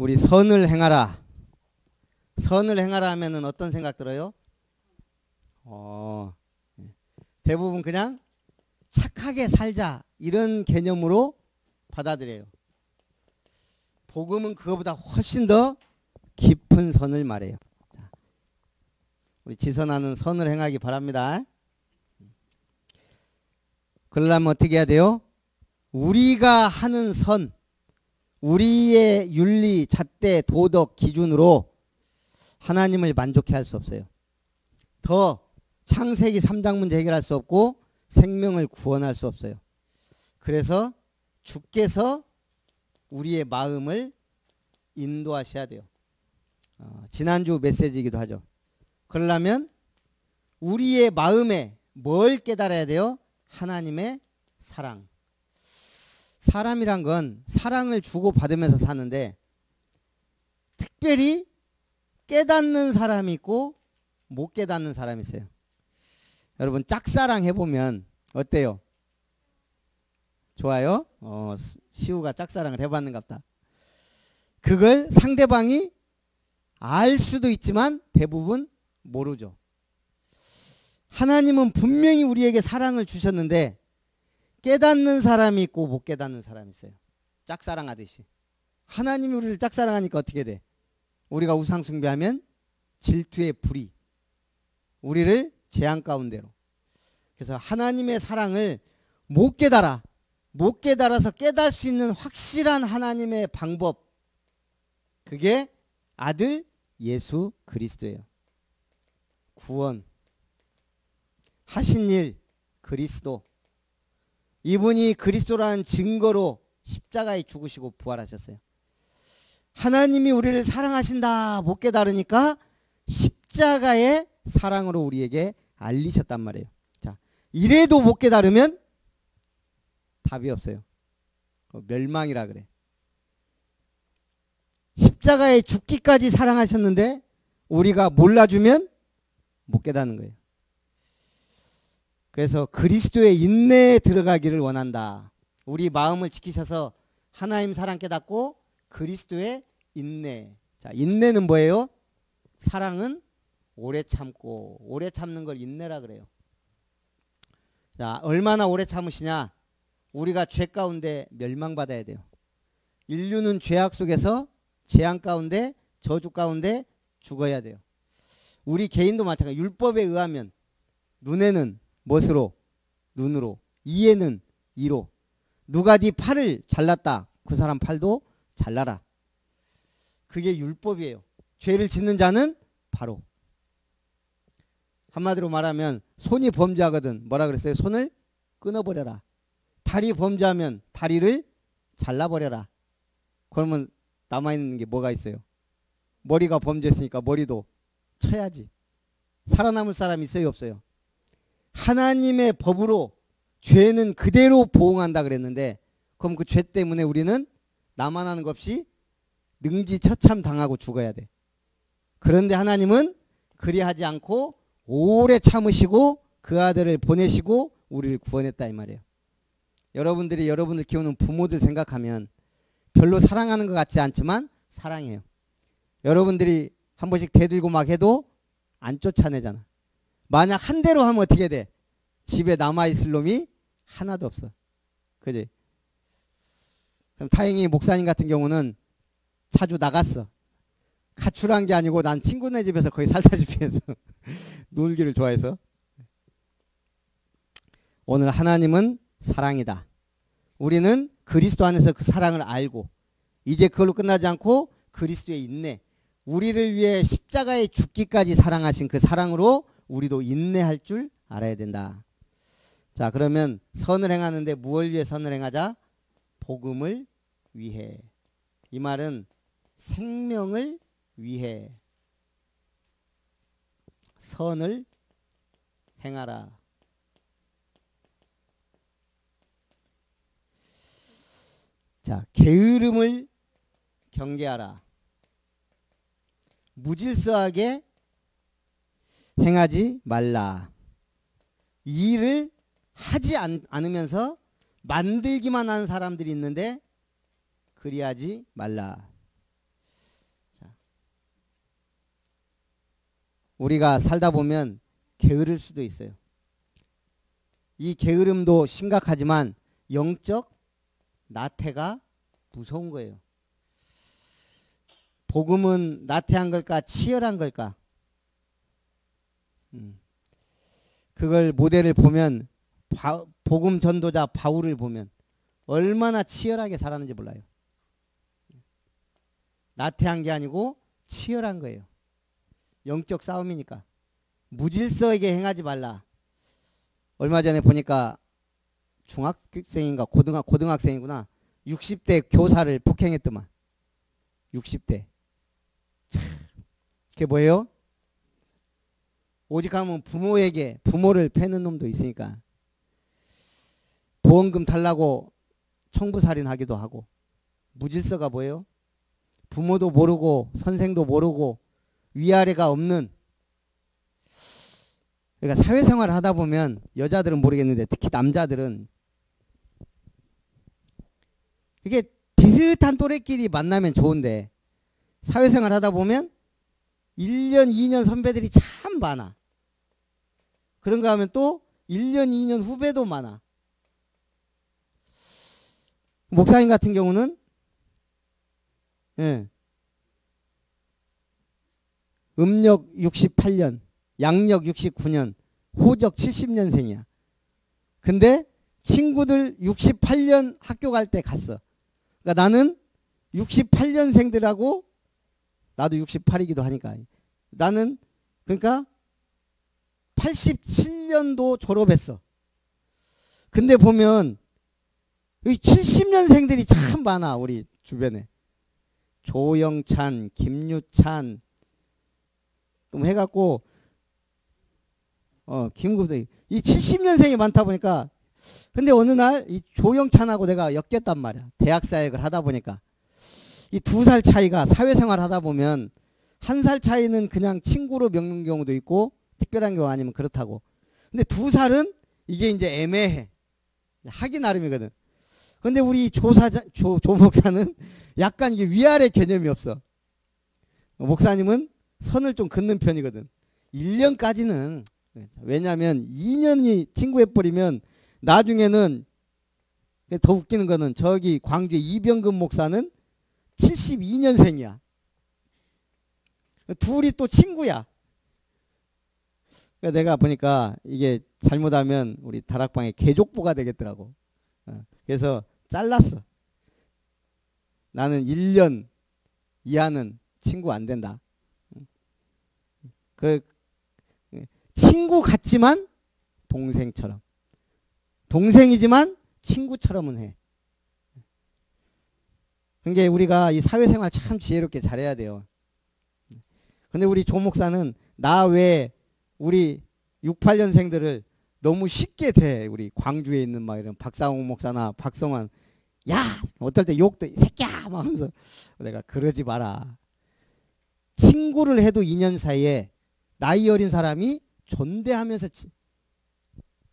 우리 선을 행하라. 선을 행하라 하면은 어떤 생각 들어요? 대부분 그냥 착하게 살자 이런 개념으로 받아들여요. 복음은 그거보다 훨씬 더 깊은 선을 말해요. 자, 우리 지선하는 선을 행하기 바랍니다. 그러려면 어떻게 해야 돼요? 우리가 하는 선, 우리의 윤리, 잣대, 도덕 기준으로 하나님을 만족해 할 수 없어요. 더 창세기 3장 문제 해결할 수 없고 생명을 구원할 수 없어요. 그래서 주께서 우리의 마음을 인도하셔야 돼요. 지난주 메시지이기도 하죠. 그러려면 우리의 마음에 뭘 깨달아야 돼요? 하나님의 사랑. 사람이란 건 사랑을 주고받으면서 사는데 특별히 깨닫는 사람이 있고 못 깨닫는 사람이 있어요. 여러분 짝사랑 해보면 어때요? 좋아요? 시우가 짝사랑을 해봤는갑다. 그걸 상대방이 알 수도 있지만 대부분 모르죠. 하나님은 분명히 우리에게 사랑을 주셨는데 깨닫는 사람이 있고 못 깨닫는 사람이 있어요. 짝사랑하듯이. 하나님이 우리를 짝사랑하니까 어떻게 돼? 우리가 우상 숭배하면 질투의 불이 우리를 재앙 가운데로. 그래서 하나님의 사랑을 못 깨달아. 못 깨달아서 깨달을 수 있는 확실한 하나님의 방법. 그게 아들 예수 그리스도예요. 구원. 하신 일 그리스도. 이분이 그리스도라는 증거로 십자가에 죽으시고 부활하셨어요. 하나님이 우리를 사랑하신다 못 깨달으니까 십자가의 사랑으로 우리에게 알리셨단 말이에요. 자, 이래도 못 깨달으면 답이 없어요. 멸망이라 그래. 십자가에 죽기까지 사랑하셨는데 우리가 몰라주면 못 깨닫는 거예요. 그래서 그리스도의 인내에 들어가기를 원한다. 우리 마음을 지키셔서 하나님 사랑 깨닫고 그리스도의 인내. 자, 인내는 뭐예요? 사랑은 오래 참고, 오래 참는 걸 인내라 그래요. 자, 얼마나 오래 참으시냐? 우리가 죄 가운데 멸망받아야 돼요. 인류는 죄악 속에서 재앙 가운데 저주 가운데 죽어야 돼요. 우리 개인도 마찬가지. 율법에 의하면 눈에는 멋으로, 눈으로, 이에는 이로. 누가 네 팔을 잘랐다. 그 사람 팔도 잘라라. 그게 율법이에요. 죄를 짓는 자는 바로. 한마디로 말하면 손이 범죄하거든. 뭐라 그랬어요? 손을 끊어버려라. 다리 범죄하면 다리를 잘라버려라. 그러면 남아있는 게 뭐가 있어요? 머리가 범죄했으니까 머리도 쳐야지. 살아남을 사람이 있어요? 없어요? 하나님의 법으로 죄는 그대로 보응한다 그랬는데 그럼 그 죄 때문에 우리는 나만 하는 것 없이 능지처참 당하고 죽어야 돼. 그런데 하나님은 그리하지 않고 오래 참으시고 그 아들을 보내시고 우리를 구원했다 이 말이에요. 여러분들이 여러분들 키우는 부모들 생각하면 별로 사랑하는 것 같지 않지만 사랑해요. 여러분들이 한 번씩 대들고 막 해도 안 쫓아내잖아. 만약 한 대로 하면 어떻게 돼? 집에 남아있을 놈이 하나도 없어. 그지? 그럼 다행히 목사님 같은 경우는 자주 나갔어. 가출한 게 아니고 난 친구네 집에서 거의 살다시피 해서 놀기를 좋아해서. 오늘 하나님은 사랑이다. 우리는 그리스도 안에서 그 사랑을 알고 이제 그걸로 끝나지 않고 그리스도의 인내. 우리를 위해 십자가에 죽기까지 사랑하신 그 사랑으로 우리도 인내할 줄 알아야 된다. 자, 그러면 선을 행하는데 무엇을 위해 선을 행하자? 복음을 위해. 이 말은 생명을 위해 선을 행하라. 자, 게으름을 경계하라. 무질서하게 행하지 말라. 이 일을 하지 않으면서 만들기만 하는 사람들이 있는데 그리하지 말라. 우리가 살다 보면 게으를 수도 있어요. 이 게으름도 심각하지만 영적 나태가 무서운 거예요. 복음은 나태한 걸까 치열한 걸까? 그걸 모델을 보면 복음 전도자 바울을 보면 얼마나 치열하게 살았는지 몰라요. 나태한 게 아니고 치열한 거예요. 영적 싸움이니까. 무질서하게 행하지 말라. 얼마 전에 보니까 중학생인가 고등학생이구나. 60대 교사를 폭행했더만. 60대. 참, 그게 뭐예요? 오직 하면 부모를 패는 놈도 있으니까. 보험금 달라고 청부살인하기도 하고. 무질서가 뭐예요? 부모도 모르고 선생도 모르고 위아래가 없는. 그러니까 사회생활을 하다 보면 여자들은 모르겠는데 특히 남자들은 이게 비슷한 또래끼리 만나면 좋은데 사회생활 하다 보면 1년 2년 선배들이 참 많아. 그런가 하면 또 1년 2년 후배도 많아. 목사님 같은 경우는 음력 68년, 양력 69년, 호적 70년생이야. 근데 친구들 68년 학교 갈 때 갔어. 그러니까 나는 68년생들하고 나도 68이기도 하니까 나는 그러니까 87년도 졸업했어. 근데 보면 70년생들이 참 많아. 우리 주변에 조영찬, 김유찬 좀 해갖고 김구대 이 70년생이 많다 보니까 근데 어느 날 이 조영찬하고 내가 엮였단 말이야. 대학 사역을 하다 보니까 이 2살 차이가 사회생활 하다 보면 1살 차이는 그냥 친구로 겪는 경우도 있고 특별한 경우 아니면 그렇다고. 근데 2살은 이게 이제 애매해. 하기 나름이거든. 근데 우리 조 목사는 약간 이게 위아래 개념이 없어. 목사님은 선을 좀 긋는 편이거든. 1년까지는 왜냐하면 2년이 친구해버리면 나중에는 더 웃기는 거는 저기 광주의 이병근 목사는 72년생이야. 둘이 또 친구야. 내가 보니까 이게 잘못하면 우리 다락방에 개족보가 되겠더라고. 그래서 잘랐어. 나는 1년 이하는 친구 안 된다. 친구 같지만 동생처럼. 동생이지만 친구처럼은 해. 그러니까 우리가 이 사회생활 참 지혜롭게 잘해야 돼요. 근데 우리 조 목사는 나 외에 우리 68년생들을 너무 쉽게 대. 우리 광주에 있는 막 이런 박상욱 목사나 박성환. 야! 어떨 때 욕도 새끼야! 막 하면서 내가 그러지 마라. 친구를 해도 2년 사이에 나이 어린 사람이 존대하면서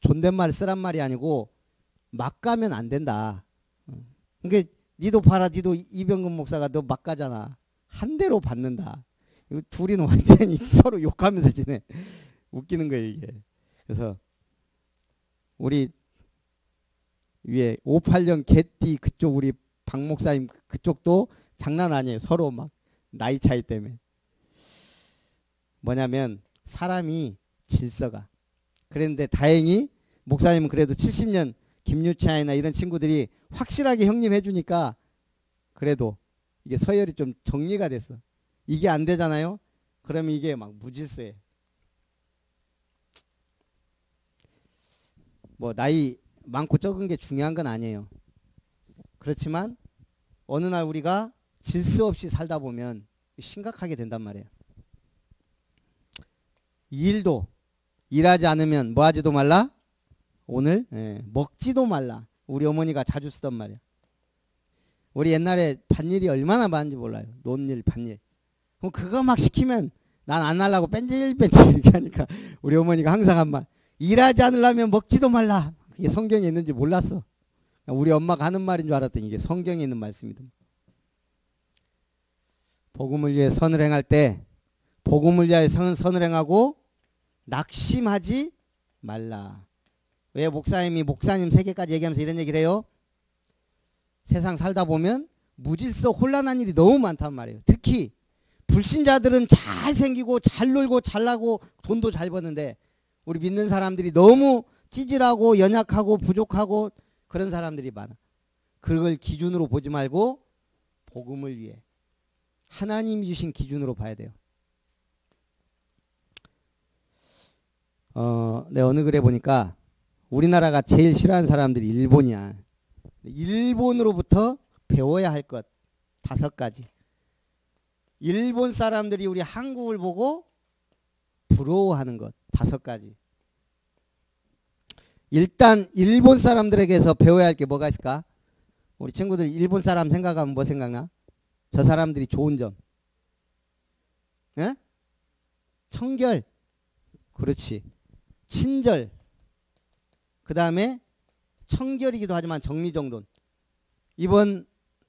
존댓말 쓰란 말이 아니고 막 가면 안 된다. 그러니까 니도 봐라. 니도 이병근 목사가 너 막 가잖아. 한 대로 받는다. 둘이는 완전히 서로 욕하면서 지내. 웃기는 거예요 이게. 그래서 우리 위에 58년 개띠 그쪽 우리 박 목사님 그쪽도 장난 아니에요. 서로 막 나이 차이 때문에. 뭐냐면 사람이 질서가. 그랬는데 다행히 목사님은 그래도 70년 김유찬이나 이런 친구들이 확실하게 형님 해주니까 그래도 이게 서열이 좀 정리가 됐어. 이게 안 되잖아요. 그러면 이게 막 무질서해. 뭐 나이 많고 적은 게 중요한 건 아니에요. 그렇지만 어느 날 우리가 질서 없이 살다 보면 심각하게 된단 말이에요. 이 일도 일하지 않으면 뭐 하지도 말라? 오늘 먹지도 말라. 우리 어머니가 자주 쓰던 말이야. 우리 옛날에 밭일이 얼마나 많은지 몰라요. 논일, 밭일. 그럼 그거 막 시키면 난 안 하려고 뺀질뺀질 이렇게 하니까 우리 어머니가 항상 한 말. 일하지 않으려면 먹지도 말라. 그게 성경에 있는지 몰랐어. 우리 엄마가 하는 말인 줄 알았더니 이게 성경에 있는 말씀이다. 복음을 위해 선을 행할 때 복음을 위하여 선을 행하고 낙심하지 말라. 왜 목사님 세계까지 얘기하면서 이런 얘기를 해요? 세상 살다 보면 무질서 혼란한 일이 너무 많단 말이에요. 특히 불신자들은 잘 생기고 잘 놀고 잘나고 돈도 잘 버는데 우리 믿는 사람들이 너무 찌질하고 연약하고 부족하고 그런 사람들이 많아. 그걸 기준으로 보지 말고 복음을 위해 하나님이 주신 기준으로 봐야 돼요. 내 어느 글에 보니까 우리나라가 제일 싫어하는 사람들이 일본이야. 일본으로부터 배워야 할 것 5가지. 일본 사람들이 우리 한국을 보고 부러워하는 것 5가지. 일단 일본 사람들에게서 배워야 할 게 뭐가 있을까? 우리 친구들이 일본 사람 생각하면 뭐 생각나? 저 사람들이 좋은 점. 예? 청결. 그렇지. 친절. 그 다음에 청결이기도 하지만 정리정돈. 이번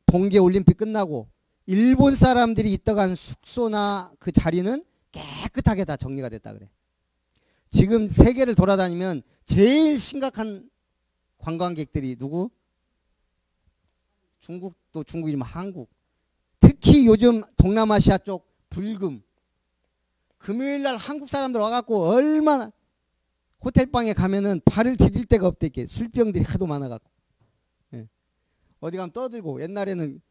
동계올림픽 끝나고 일본 사람들이 있다간 숙소나 그 자리는 깨끗하게 다 정리가 됐다 그래. 지금 세계를 돌아다니면 제일 심각한 관광객들이 누구? 중국도 중국이지만 한국. 특히 요즘 동남아시아 쪽 불금. 금요일날 한국 사람들 와갖고 얼마나 호텔방에 가면은 발을 디딜 데가 없대. 술병들이 하도 많아갖고. 예. 어디 가면 떠들고. 옛날에는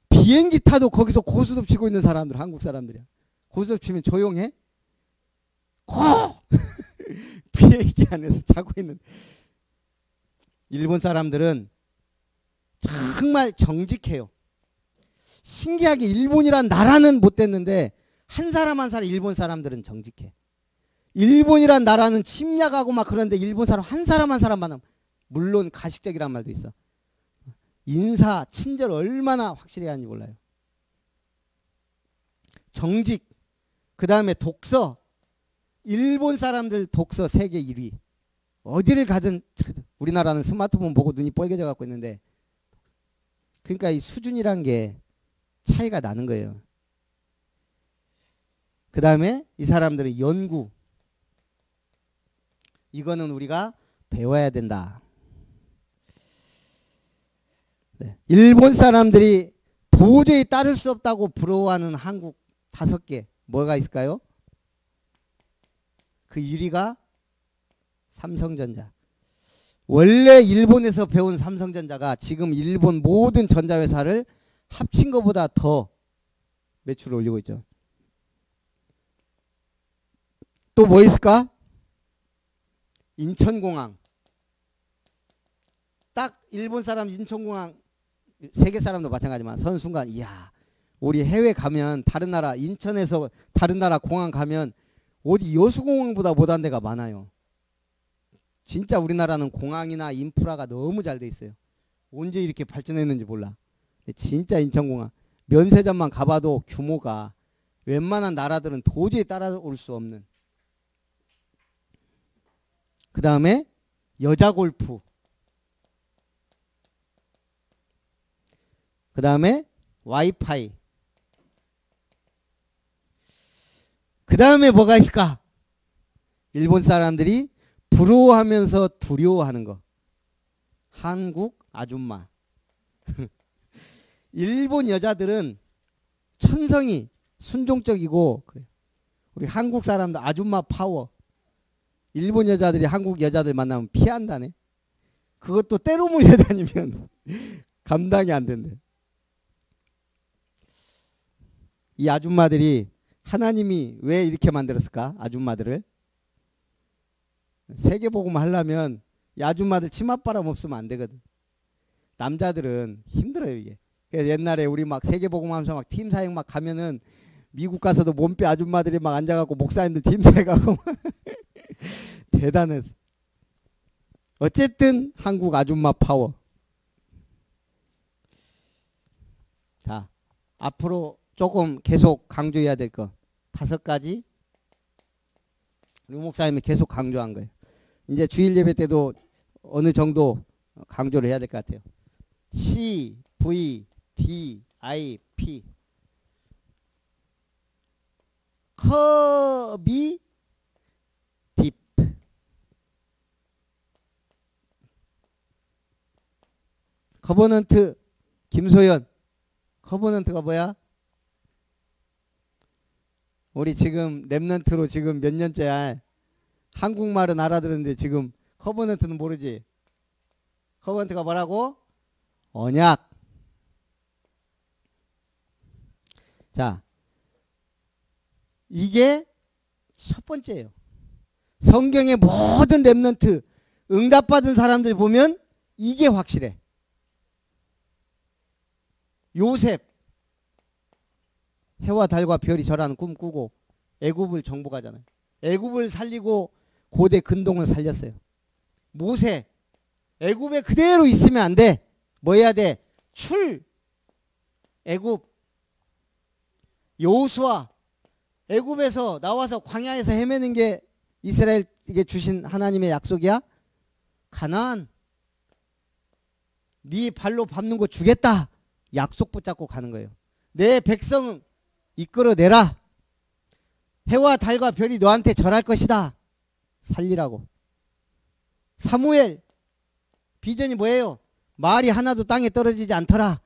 비행기 타도 거기서 고스톱 치고 있는 사람들, 한국 사람들이야. 고스톱 치면 조용해? 비행기 안에서 자고 있는. 일본 사람들은 정말 정직해요. 신기하게 일본이란 나라는 못 됐는데 한 사람 한 사람 일본 사람들은 정직해. 일본이란 나라는 침략하고 막 그런데 일본 사람 한 사람 한 사람만 물론 가식적이란 말도 있어. 인사, 친절 얼마나 확실히 하는지 몰라요. 정직. 그 다음에 독서. 일본 사람들 독서 세계 1위. 어디를 가든 우리나라는 스마트폰 보고 눈이 뻘개져 갖고 있는데 그러니까 이 수준이란 게 차이가 나는 거예요. 그 다음에 이 사람들의 연구. 이거는 우리가 배워야 된다. 네. 일본 사람들이 도저히 따를 수 없다고 부러워하는 한국 5개. 뭐가 있을까요? 그 1위가 삼성전자. 원래 일본에서 배운 삼성전자가 지금 일본 모든 전자회사를 합친 것보다 더 매출을 올리고 있죠. 또 뭐 있을까? 인천공항. 딱 일본 사람 인천공항 세계 사람도 마찬가지지만 선 순간 이야 우리 해외 가면 다른 나라 인천에서 다른 나라 공항 가면 어디 여수공항보다 못한 데가 많아요. 진짜 우리나라는 공항이나 인프라가 너무 잘 돼 있어요. 언제 이렇게 발전했는지 몰라. 진짜 인천공항 면세점만 가봐도 규모가 웬만한 나라들은 도저히 따라올 수 없는. 그 다음에 여자 골프. 그 다음에 와이파이. 그 다음에 뭐가 있을까? 일본 사람들이 부러워하면서 두려워하는 거. 한국 아줌마. 일본 여자들은 천성이 순종적이고 그래. 우리 한국 사람들 아줌마 파워. 일본 여자들이 한국 여자들 만나면 피한다네. 그것도 때로 몰려다니면 감당이 안 된대. 이 아줌마들이 하나님이 왜 이렇게 만들었을까? 아줌마들을. 세계복음 하려면 이 아줌마들 치맛바람 없으면 안 되거든. 남자들은 힘들어요 이게. 그래서 옛날에 우리 막 세계복음 하면서 막 팀 사역 막 가면은 미국 가서도 몸빼 아줌마들이 막 앉아갖고 목사님들 팀 사역하고 대단했어. 어쨌든 한국 아줌마 파워. 자, 앞으로 조금 계속 강조해야 될 거 5가지 우리 목사님이 계속 강조한 거예요. 이제 주일 예배 때도 어느 정도 강조를 해야 될 것 같아요. C, V, D, I, P. 커비 딥. 커버넌트. 김소연. 커버넌트가 뭐야? 우리 지금 랩넌트로 지금 몇 년째야. 한국말은 알아들었는데 지금 커버넌트는 모르지. 커버넌트가 뭐라고? 언약. 자, 이게 첫 번째예요. 성경의 모든 랩넌트 응답받은 사람들 보면 이게 확실해. 요셉, 해와 달과 별이 절하는 꿈 꾸고 애굽을 정복하잖아요. 애굽을 살리고 고대 근동을 살렸어요. 모세, 애굽에 그대로 있으면 안 돼. 뭐 해야 돼? 애굽. 여호수아, 애굽에서 나와서 광야에서 헤매는 게 이스라엘에게 주신 하나님의 약속이야. 가나안, 네 발로 밟는 거 주겠다. 약속 붙잡고 가는 거예요. 내 백성 이끌어내라. 해와 달과 별이 너한테 절할 것이다. 살리라고. 사무엘, 비전이 뭐예요? 말이 하나도 땅에 떨어지지 않더라.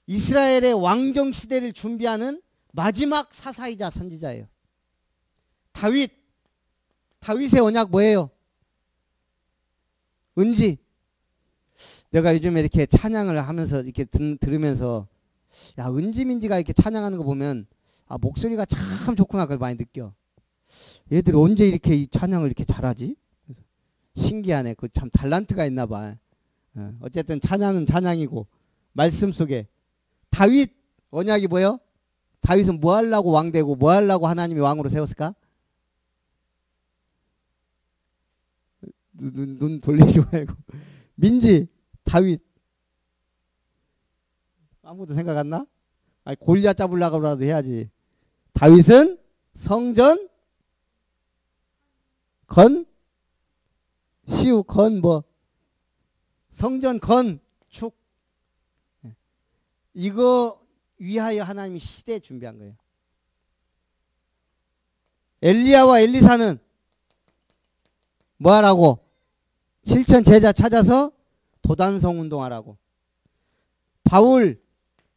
이스라엘의 왕정 시대를 준비하는 마지막 사사이자 선지자예요. 다윗의 언약 뭐예요? 은지. 내가 요즘에 이렇게 찬양을 하면서 이렇게 들으면서 야, 은지민지가 이렇게 찬양하는 거 보면 아, 목소리가 참 좋구나 그걸 많이 느껴. 얘들 언제 이렇게 이 찬양을 이렇게 잘하지? 신기하네. 그 참 달란트가 있나 봐. 어쨌든 찬양은 찬양이고 말씀 속에 다윗 언약이 뭐예요? 다윗은 뭐 하려고 왕되고 뭐 하려고 하나님이 왕으로 세웠을까? 눈 돌리지 말고. 민지, 다윗. 아무도 생각 안 나? 아니, 골리앗 잡으려고라도 해야지. 다윗은 성전 성전 건축. 이거 위하여 하나님이 시대 준비한 거예요. 엘리야와 엘리사는 뭐 하라고? 7천 제자 찾아서 도단성 운동하라고. 바울,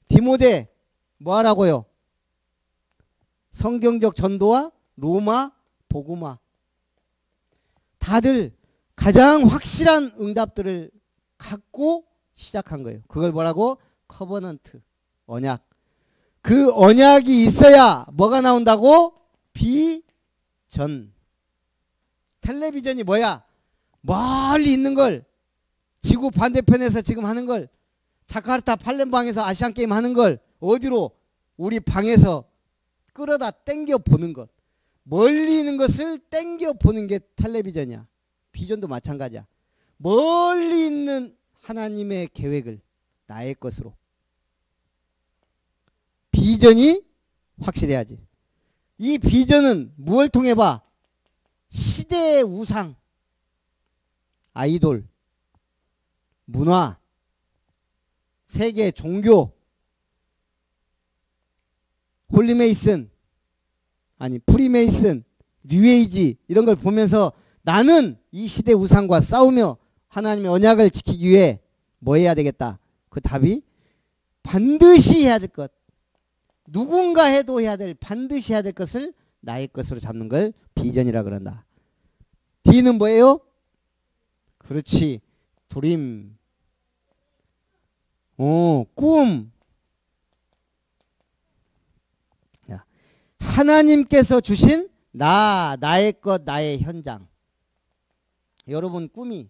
디모데 뭐 하라고요? 성경적 전도와 로마 복음화. 다들 가장 확실한 응답들을 갖고 시작한 거예요. 그걸 뭐라고? 커버넌트, 언약. 그 언약이 있어야 뭐가 나온다고? 비전. 텔레비전이 뭐야? 멀리 있는 걸, 지구 반대편에서 지금 하는 걸, 자카르타 팔렘방에서 아시안게임 하는 걸 어디로? 우리 방에서 끌어다 땡겨 보는 것. 멀리 있는 것을 땡겨 보는 게 텔레비전이야. 비전도 마찬가지야. 멀리 있는 하나님의 계획을 나의 것으로. 비전이 확실해야지. 이 비전은 무엇을 통해 봐? 시대의 우상, 아이돌, 문화, 세계 종교, 홀리메이슨, 아니 프리메이슨, 뉴에이지 이런 걸 보면서 나는 이 시대 우상과 싸우며 하나님의 언약을 지키기 위해 뭐 해야 되겠다. 그 답이 반드시 해야 될 것, 누군가 해도 해야 될, 반드시 해야 될 것을 나의 것으로 잡는 걸 비전이라 그런다. D는 뭐예요? 그렇지, 드림. 꿈. 하나님께서 주신 나의 것, 나의 현장. 여러분 꿈이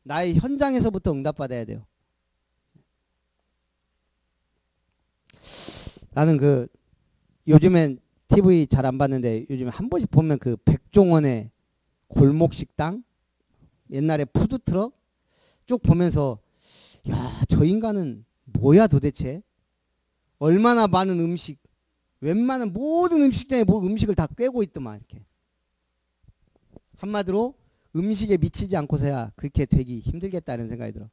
나의 현장에서부터 응답받아야 돼요. 나는 그 요즘엔 TV 잘 안 봤는데 요즘에 한 번씩 보면 그 백종원의 골목식당, 옛날에 푸드트럭 쭉 보면서 야, 저 인간은 뭐야 도대체? 얼마나 많은 음식, 웬만한 모든 음식점에 뭐 음식을 다 꿰고 있더만. 이렇게 한마디로 음식에 미치지 않고서야 그렇게 되기 힘들겠다는 생각이 들어.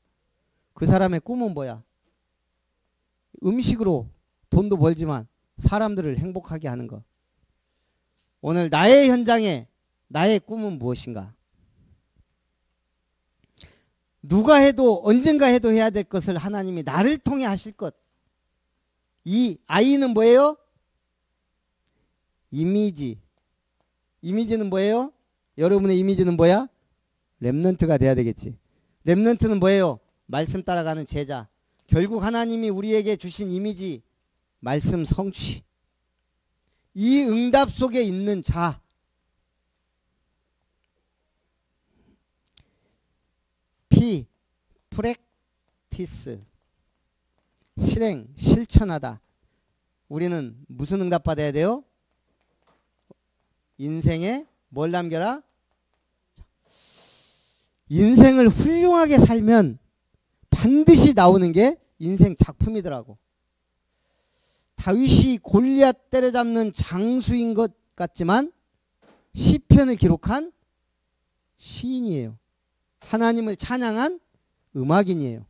그 사람의 꿈은 뭐야? 음식으로 돈도 벌지만 사람들을 행복하게 하는 것. 오늘 나의 현장에 나의 꿈은 무엇인가? 누가 해도 언젠가 해도 해야 될 것을 하나님이 나를 통해 하실 것. 이 아이는 뭐예요? 이미지. 이미지는 뭐예요? 여러분의 이미지는 뭐야? 렘넌트가 돼야 되겠지. 렘넌트는 뭐예요? 말씀 따라가는 제자. 결국 하나님이 우리에게 주신 이미지, 말씀 성취. 이 응답 속에 있는 자. P, 프랙티스. 실행, 실천하다. 우리는 무슨 응답 받아야 돼요? 인생에 뭘 남겨라? 인생을 훌륭하게 살면 반드시 나오는 게 인생 작품이더라고. 다윗이 골리앗 때려잡는 장수인 것 같지만 시편을 기록한 시인이에요. 하나님을 찬양한 음악인이에요.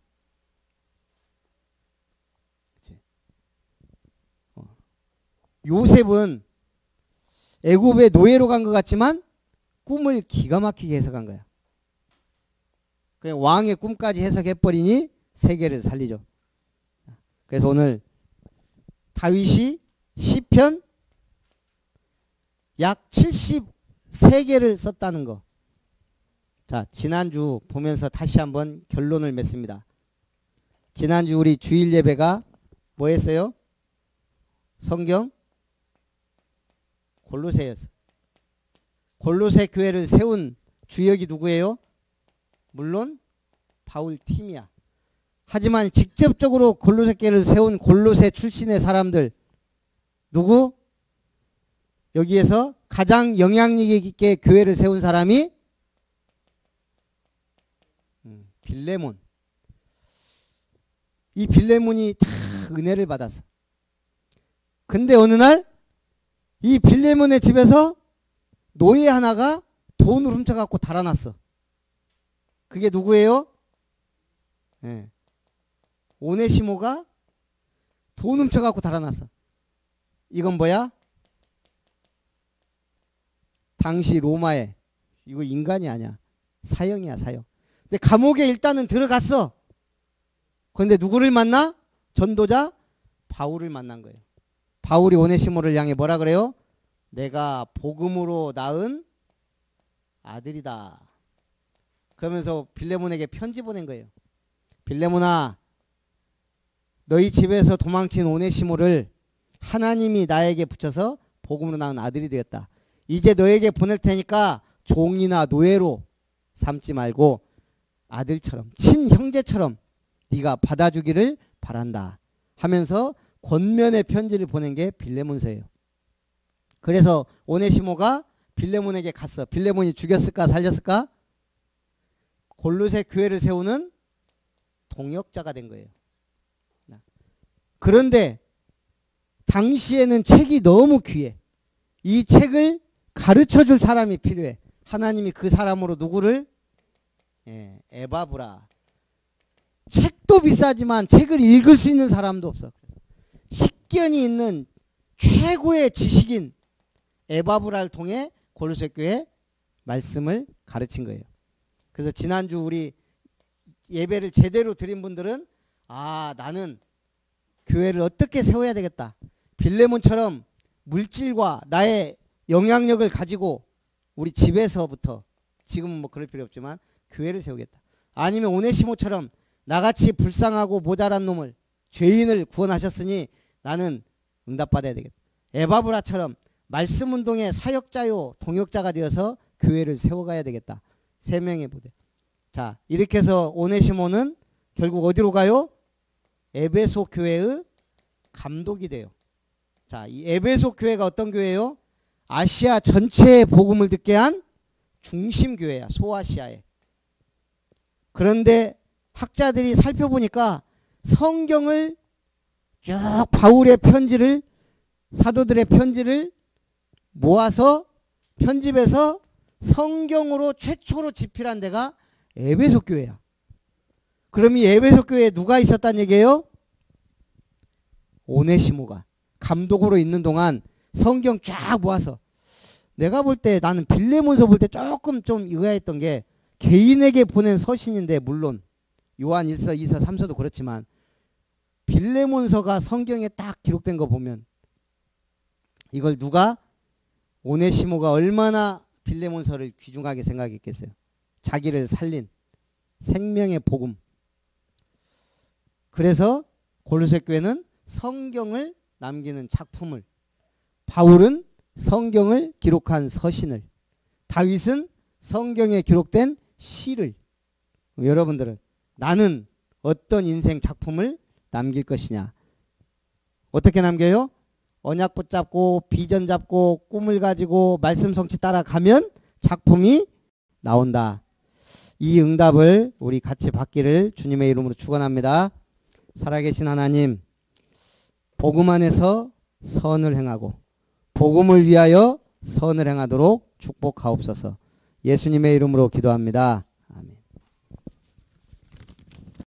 요셉은 애굽의 노예로 간 것 같지만 꿈을 기가 막히게 해석한 거야. 그냥 왕의 꿈까지 해석해버리니 세계를 살리죠. 그래서 오늘 다윗이 시편 약 73개를 썼다는 거. 자, 지난주 보면서 다시 한번 결론을 맺습니다. 지난주 우리 주일 예배가 뭐 했어요? 성경 골로새였어. 골로새 교회를 세운 주역이 누구예요? 물론 바울 팀이야. 하지만 직접적으로 골로새 교회를 세운 골로새 출신의 사람들 누구? 여기에서 가장 영향력 있게 교회를 세운 사람이 빌레몬. 이 빌레몬이 다 은혜를 받았어. 근데 어느 날 이 빌레몬의 집에서 노예 하나가 돈을 훔쳐갖고 달아났어. 그게 누구예요? 네. 오네시모가 돈 훔쳐갖고 달아났어. 이건 뭐야? 당시 로마에, 이거 인간이 아니야. 사형이야, 사형. 근데 감옥에 일단은 들어갔어. 그런데 누구를 만나? 전도자 바울을 만난 거예요. 바울이 오네시모를 향해 뭐라 그래요? 내가 복음으로 낳은 아들이다. 그러면서 빌레몬에게 편지 보낸 거예요. 빌레몬아, 너희 집에서 도망친 오네시모를 하나님이 나에게 붙여서 복음으로 낳은 아들이 되었다. 이제 너에게 보낼 테니까 종이나 노예로 삼지 말고 아들처럼, 친형제처럼 네가 받아주기를 바란다 하면서 권면의 편지를 보낸 게 빌레몬서예요. 그래서 오네시모가 빌레몬에게 갔어. 빌레몬이 죽였을까 살렸을까? 골로새 교회를 세우는 동역자가 된 거예요. 그런데 당시에는 책이 너무 귀해. 이 책을 가르쳐줄 사람이 필요해. 하나님이 그 사람으로 누구를? 에바브라. 책도 비싸지만 책을 읽을 수 있는 사람도 없어. 식견이 있는 최고의 지식인 에바브라를 통해 골로새 교회 말씀을 가르친 거예요. 그래서 지난주 우리 예배를 제대로 드린 분들은 아, 나는 교회를 어떻게 세워야 되겠다. 빌레몬처럼 물질과 나의 영향력을 가지고 우리 집에서부터, 지금은 뭐 그럴 필요 없지만 교회를 세우겠다. 아니면 오네시모처럼 나같이 불쌍하고 모자란 놈을, 죄인을 구원하셨으니 나는 응답받아야 되겠다. 에바브라처럼 말씀운동의 사역자요 동역자가 되어서 교회를 세워가야 되겠다. 세 명의 부대. 자, 이렇게 해서 오네시모는 결국 어디로 가요? 에베소 교회의 감독이 돼요. 자, 이 에베소 교회가 어떤 교회예요? 아시아 전체의 복음을 듣게 한 중심 교회야. 소아시아에. 그런데 학자들이 살펴보니까 성경을 쭉 바울의 편지를, 사도들의 편지를 모아서 편집해서 성경으로 최초로 집필한 데가 에베소 교회야. 그럼 이 에베소 교회에 누가 있었단 얘기예요? 오네시모가. 감독으로 있는 동안 성경 쫙 모아서 내가 볼 때 나는 빌레몬서 볼 때 조금 좀 의아했던 게 개인에게 보낸 서신인데 물론 요한 1서, 2서, 3서도 그렇지만 빌레몬서가 성경에 딱 기록된 거 보면 이걸 누가 오네시모가 얼마나 빌레몬서를 귀중하게 생각했겠어요. 자기를 살린 생명의 복음. 그래서 골로새 교회는 성경을 남기는 작품을, 바울은 성경을 기록한 서신을, 다윗은 성경에 기록된 시를. 여러분들은 나는 어떤 인생 작품을 남길 것이냐? 어떻게 남겨요? 언약 붙잡고 비전 잡고 꿈을 가지고 말씀 성취 따라가면 작품이 나온다. 이 응답을 우리 같이 받기를 주님의 이름으로 축원합니다. 살아계신 하나님, 복음 안에서 선을 행하고 복음을 위하여 선을 행하도록 축복하옵소서. 예수님의 이름으로 기도합니다.